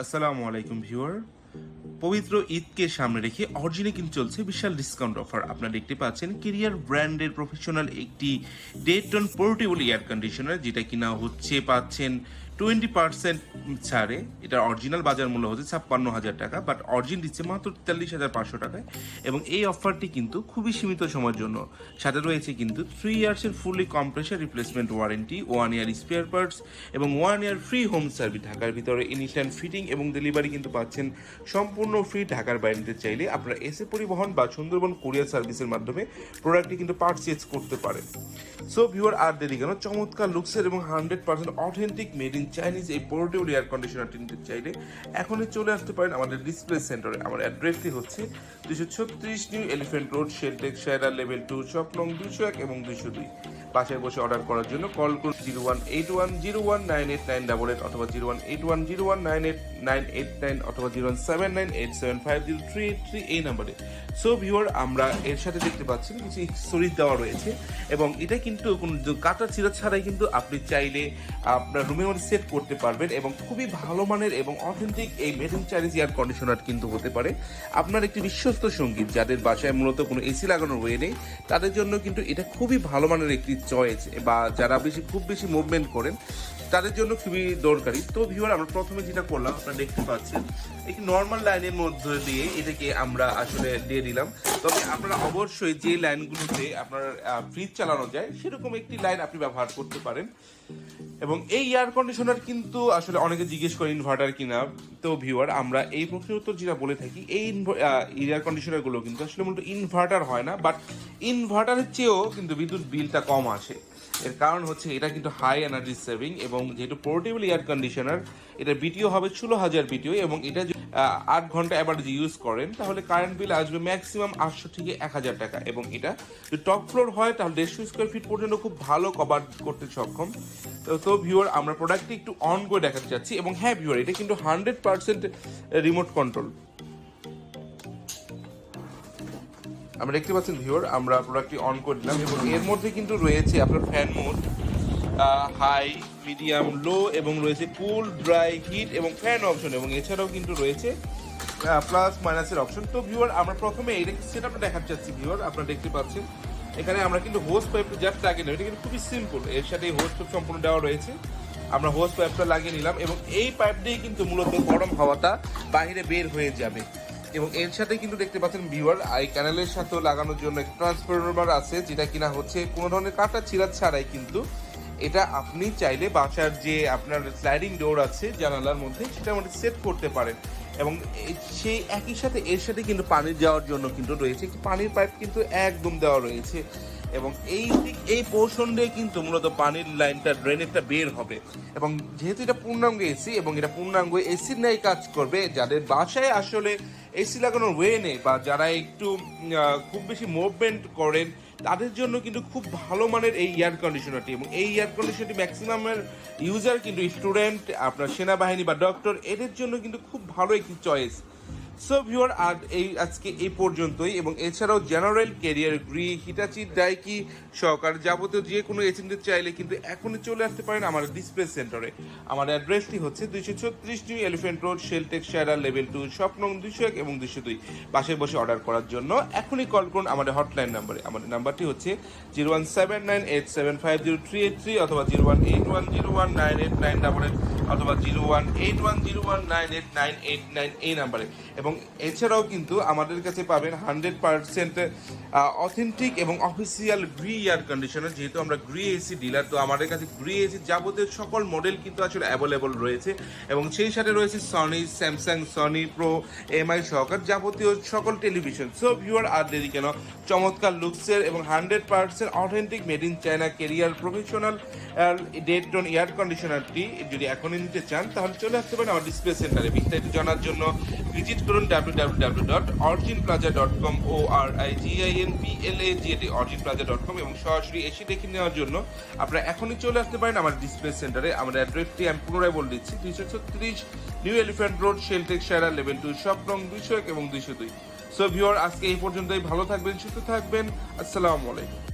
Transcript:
আসসালামু আলাইকুম ভিউয়ার। পবিত্র ঈদকে সামনে রেখে অরিজিনে কিন্তু চলছে বিশাল ডিসকাউন্ট অফার। আপনারা দেখতে পাচ্ছেন কেরিয়ার ব্র্যান্ডের প্রফেশনাল একটি ডেটন পোর্টেবল এয়ার কন্ডিশনার, যেটা কিনা হচ্ছে পাচ্ছেন 20% ছাড়ে। এটার অরিজিনাল বাজার মূল্য হচ্ছে 56,000 টাকা, বাট অরিজিন দিচ্ছে মাত্র 43,500 টাকায়। এবং এই অফারটি কিন্তু খুবই সীমিত সময়ের জন্য। সাথে রয়েছে কিন্তু 3 ইয়ার্সের ফুললি কম্প্রেসার রিপ্লেসমেন্ট ওয়ারেন্টি, 1 ইয়ার স্পেয়ার পার্টস এবং 1 ইয়ার ফ্রি হোম সার্ভিস। ঢাকার ভিতরে ইনস্ট্যান্ট ফিটিং এবং ডেলিভারি কিন্তু পাচ্ছেন সম্পূর্ণ ফ্রি। ঢাকার বাইরে নিতে চাইলে আপনারা এসে পরিবহন বা সুন্দরবন কুরিয়ার সার্ভিসের মাধ্যমে প্রোডাক্টটি কিন্তু পারচেজ করতে পারেন। সো ভিউয়ার, আর দেরি কেন, চমৎকার লুকসের এবং 100% অথেন্টিক মেড ইন চাইনিজ এই পোর্টেবল এয়ার কন্ডিশনারটি নিতে চাইলে এখনই চলে আসতে পারেন আমাদের ডিসপ্লে সেন্টারে। আমার অ্যাড্রেসটি হচ্ছে 236 new elephant road, Sheltech Shayara level 2, shop নং 201 এবং 202। বাসায় বসে অর্ডার করার জন্য কল করুন 0181019898 অথবা 0181019898 অথবা 0798798750383 এই নাম্বারে। সো ভিউয়ার, আমরা এর সাথে দেখতে পাচ্ছেন কিছু এক্সেসরিজ দেওয়া রয়েছে এবং এটা কিন্তু কোনো কাটা ছিঁড়া ছাড়াই কিন্তু আপনি চাইলে আপনার রুমের মধ্যে সেট করতে পারবেন এবং খুবই ভালো মানের এবং অথেন্টিক এই made in Chinese air conditioner কিন্তু হতে পারে আপনার একটি বিশ্বস্ত সঙ্গী। যাদের বাসায় মূলত কোনো এসি লাগানোর ওয়ে নেই তাদের জন্য কিন্তু এটা খুবই ভালো মানের একটি চয়েস, বা যারা খুব বেশি মুভমেন্ট করেন তাদের জন্য খুবই দরকারি। তো ভিউয়ার, আমরা প্রথমে যেটা করলাম আপনারা দেখতে পাচ্ছেন একটি নর্মাল লাইনের মধ্যে দিয়ে এটাকে আমরা আসলে দিয়ে দিলাম। তবে আপনারা অবশ্যই যে লাইনগুলোতে আপনার ফ্রিজ চালানো যায় সেরকম একটি লাইন আপনি ব্যবহার করতে পারেন। এবং এই এয়ার কন্ডিশনার কিন্তু আসলে অনেকে জিজ্ঞেস করে ইনভার্টার কিনা। তো ভিউয়ার, আমরা এই প্রশ্নের উত্তর যেটা বলে থাকি, এই এয়ার কন্ডিশনারগুলো কিন্তু আসলে মূলত ইনভার্টার হয় না, বাট ইনভার্টারের চেয়েও কিন্তু বিদ্যুৎ বিলটা কম আসে। এর কারণ হচ্ছে এটা কিন্তু হাই এনার্জি সেভিং এবং যেহেতু পোর্টেবল এয়ার কন্ডিশনার, এটা বিটিও হবে 16,000 বিটিও এবং এটা 8 ঘন্টা অ্যাভারেজ ইউজ করেন তাহলে কারেন্ট বিল আসবে ম্যাক্সিমাম 800 থেকে 1,000 টাকা। এবং এটা যদি টপ ফ্লোর হয় তাহলে 150 স্কোয়ার ফিট পর্যন্ত খুব ভালো কভার করতে সক্ষম। তো ভিউয়ার, আমরা প্রোডাক্টটি একটু অন করে দেখাতে চাচ্ছি। এবং হ্যাঁ ভিউয়ার, এটা কিন্তু 100% রিমোট কন্ট্রোল। আমরা দেখতে পাচ্ছেন ভিউয়ার, আমরা প্রোডাক্টটি অন করে দিলাম এবং এর মধ্যে কিন্তু রয়েছে আপনার ফ্যান মোড, হাই, মিডিয়াম, লো এবং রয়েছে কুল, ড্রাই, হিট এবং ফ্যান অপশন এবং এছাড়াও কিন্তু রয়েছে প্লাস মাইনাসের অপশন। তো ভিউয়ার, আমরা প্রথমে এই সেটআপটা দেখাতে চাচ্ছি। ভিউয়ার, আপনারা দেখতে পাচ্ছেন এখানে আমরা কিন্তু হোস পাইপটা জাস্ট লাগিয়ে নেব। এটা কিন্তু খুবই সিম্পল, এর সাথে হোস পাইপ সম্পূর্ণ দেওয়া রয়েছে। আমরা হোস পাইপটা লাগিয়ে নিলাম এবং এই পাইপ দিয়ে কিন্তু মূলত গরম হাওয়াটা বাইরে বের হয়ে যাবে। এবং এর সাথে কিন্তু দেখতে পাচ্ছেন ভিউয়ার, এই ক্যানেলের সাথেও লাগানোর জন্য একটা ট্রান্সফরমার আছে, যেটা কিনা হচ্ছে কোনো ধরনের কাটা ছিঁড়া ছাড়াই কিন্তু এটা আপনি চাইলে বাসার যে আপনার স্লাইডিং ডোর আছে জানালার মধ্যে সেটার মধ্যে সেট করতে পারেন। এবং সেই একই সাথে এর সাথে কিন্তু পানি যাওয়ার জন্য কিন্তু রয়েছে একটি পানির পাইপ কিন্তু একদম দেওয়া রয়েছে এবং এই পোর্শন দিয়ে কিন্তু মূলত পানির লাইনটা ড্রেনেরটা বের হবে। এবং যেহেতু এটা পূর্ণাঙ্গ এসি এবং এটা পূর্ণাঙ্গ এসির ন্যায় কাজ করবে, যাদের বাসায় আসলে এসি লাগানোর ওয়ে নেই বা যারা একটু খুব বেশি মুভমেন্ট করেন তাদের জন্য কিন্তু খুব ভালো মানের এই এয়ার কন্ডিশনারটি। এবং এই এয়ার কন্ডিশনারটি ম্যাক্সিমামের ইউজার কিন্তু স্টুডেন্ট, আপনার সেনাবাহিনী বা ডক্টর, এদের জন্য কিন্তু খুব ভালো একটি চয়েস। সো ভিউয়ার, আর আজকে এই পর্যন্তই। এবং এছাড়াও General, Carrier, Gree, Hitachi, Daikin সহকার যাবতীয় যে কোনো এসি নিতে চাইলে কিন্তু এখনই চলে আসতে পারেন আমার ডিসপ্লে সেন্টারে। আমার অ্যাড্রেসটি হচ্ছে 236 new elephant road, Sheltech Shayara level 2, shop নং 201 এবং 202। বাসায় বসে অর্ডার করার জন্য এখনই কল করুন আমাদের হটলাইন নাম্বারে। আমাদের নাম্বারটি হচ্ছে 01798750383 অথবা 01810198988 অথবা 01810198989 এই নাম্বারে। এবং এছাড়াও কিন্তু আমাদের কাছে পাবেন 100% অথেন্টিক এবং অফিসিয়াল গ্রি এয়ার কন্ডিশনার। যেহেতু আমরা গ্রি এসি ডিলার, তো আমাদের কাছে গ্রি এসি যাবতীয় সকল মডেল কিন্তু আসলে অ্যাভেলেবল রয়েছে এবং সেই সাথে রয়েছে Sony, Samsung, Sony pro, MI সহকার যাবতীয় সকল টেলিভিশন। সো ভিউয়ার, আর দেরি কেন, চমৎকার লুকসের এবং 100% authentic made in China Carrier professional ডেটন এয়ার কন্ডিশনারটি যদি এখনই নিতে চান তাহলে চলে আসতে পারেন আমার ডিসপ্লে সেন্টারে। বিস্তারিত জানার জন্য ভিজিট করুন www.originplaza.com originplaza.com এবং সরাসরি এসে দেখে নেওয়ার জন্য আপনারা এখনই চলে আসতে পারেন আমার ডিসপ্লে সেন্টারে। আমাদের অ্যাড্রেসটি আমি পুনরায় বলে দিচ্ছি, 236 new elephant road, Sheltech Shayara level 2, shop নং 201 এবং 202। সো ভিউয়ার, আজকে এই পর্যন্তই। ভালো থাকবেন, সুস্থ থাকবেন। আসসালামু আলাইকুম।